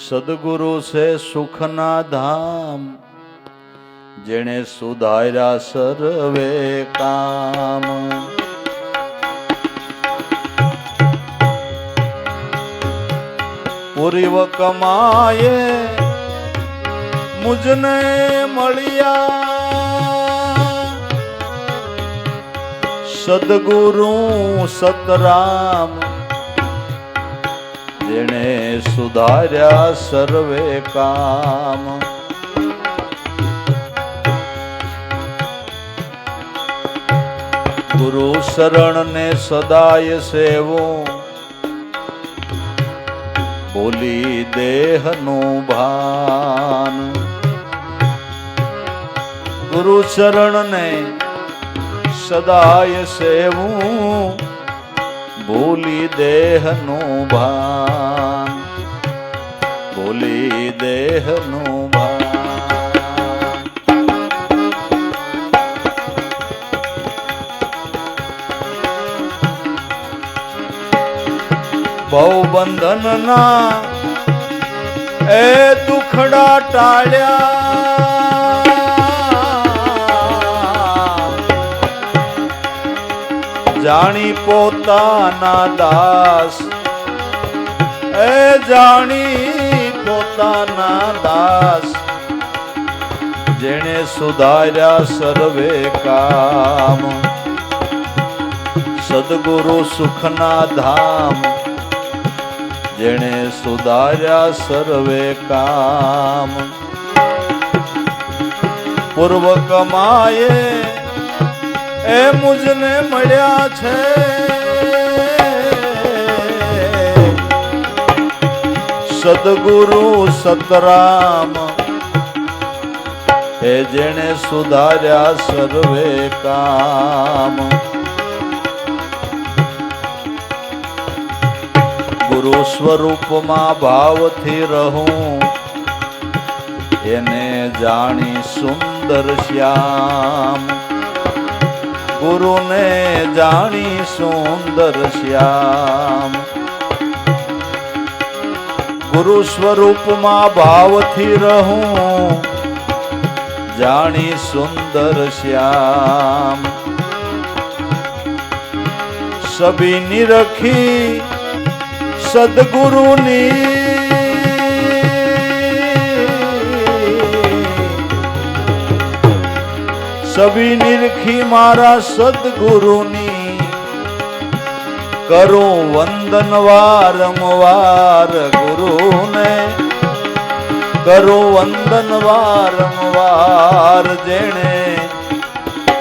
સદગુરુ છે સુખના ધામ, જેણે સુધાર્યા સર્વે કામ. પૂર્વ કમાયે મુજને મળ્યા, સદગુરુ સતરામ, જેણે સુધાર્યા સર્વે કામ. ગુરુ શરણ ને સદાય સેવું, ભૂલી દેહનું ભાન. ગુરુ શરણ ને સદાય સેવું, ભૂલી દેહનું ભાન, ભૂલી દેહનું ભાન. ભવ બંધનના એ દુખડા ટાળ્યા, જાણી પોતાના દાસ, એ જાણી પોતાના દાસ, જેણે સુધાર્યા સર્વે કામ. સદગુરુ સુખના ધામ, જેણે સુધાર્યા સર્વે કામ. પૂર્વ કમાયે એ મુજને મળ્યા છે, સદગુરુ સતરામ, એ જેણે સુધાર્યા સર્વે કામ. ગુરુ સ્વરૂપમાં ભાવથી રહું, એને જાણી સુંદર શ્યામ. ગુરુને જાણી સુંદર શ્યામ. ગુરુ સ્વરૂપમાં ભાવથી રહું, જાણી સુંદર શ્યામ. સભી નિરખી સદગુરુની, સભી નિરખી મારા સદગુરુની. કરું વંદન વારંવાર ગુરુને, કરું વંદન વારંવાર, જેણે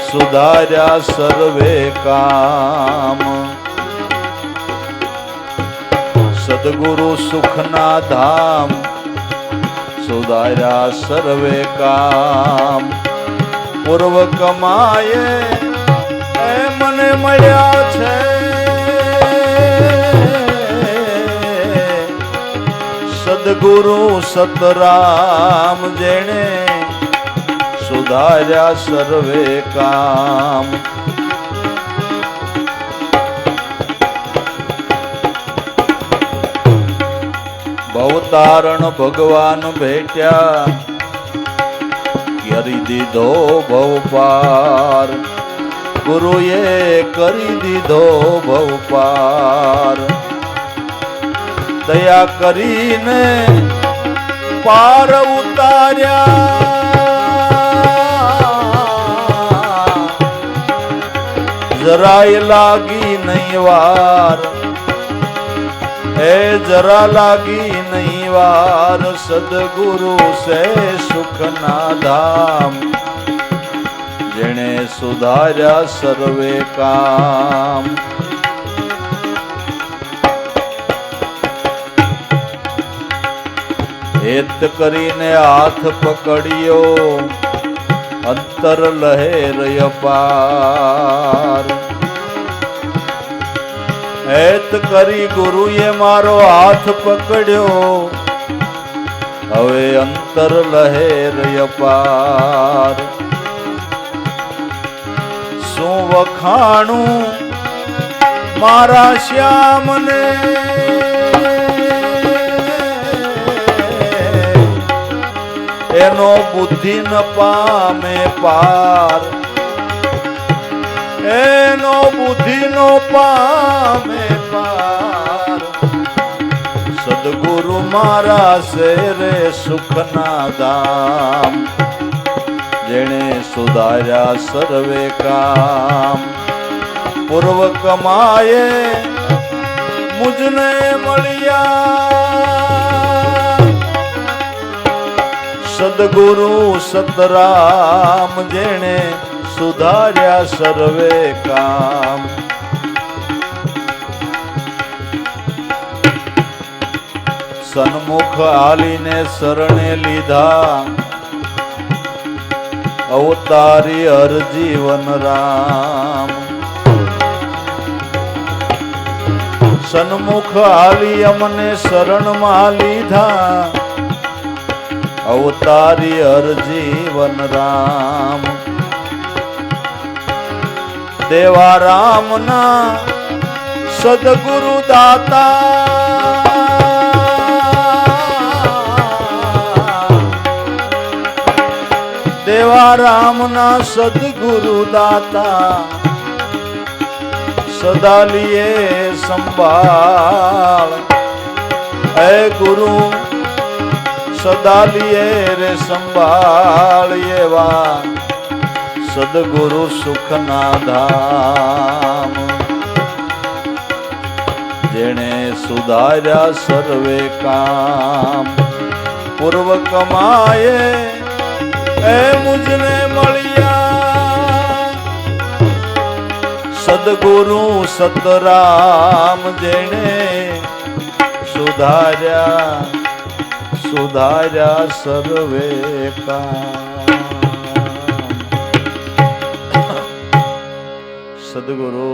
સુધાર્યા સર્વે કામ. સદગુરુ સુખના ધામ, સુધાર્યા સર્વે કામ. પૂર્વ કમાયે એ મને મળ્યા છે, સદગુરુ સતરામ, જેણે સુધાર્યા સર્વે કામ. ભવતારણ ભગવાન ભેટ્યા, કરી દીધો ભવ પાર. ગુરુએ કરી દીધો ભવ પાર. દયા કરીને પાર ઉતાર્યા, જરાય લાગી નહીં વાર, એ જરા લાગી નહીં વાર. સદગુરુ છે સુખના ધામ, જેણે સુધાર્યા સર્વે કામ. હેત કરીને હાથ પકડ્યો, અંતર લહેર અપાર. હેત કરી ગુરુએ મારો હાથ પકડ્યો, હવે અંતર લહેર અપાર. શું વખાણું મારા શ્યામને, એનો બુદ્ધિ ન પામે પાર, એનો બુદ્ધિ નો પામે પાર. સદગુરુ મારા શેરે સુખના ધામ, જેણે સુધાર્યા સર્વે કામ. પૂર્વ કમાયે મુજને મળ્યા, સદગુરુ સતરામ, જેણે સુધાર્યા સર્વે કામ. સન્મુખ આલીને શરણે લીધા, અવતારી હરજીવન રામ. સન્મુખ આલી અમને શરણમાં લીધા, અવતારી હરજીવન રામ. દેવા રામના સદગુરુ દાતા, દેવા રામના સદગુરુ દાતા. સદા લીએ સંભાળ, હે ગુરુ સદા લીએ રે સંભાળ. એવા સદગુરુ સુખના ધામ, જેણે સુધાર્યા સર્વે કામ. પૂર્વ કમાયે એ મુજને મળ્યા, સદગુરુ સતરામ, જેણે સુધાર્યા સર્વે કામ. સદગુરુ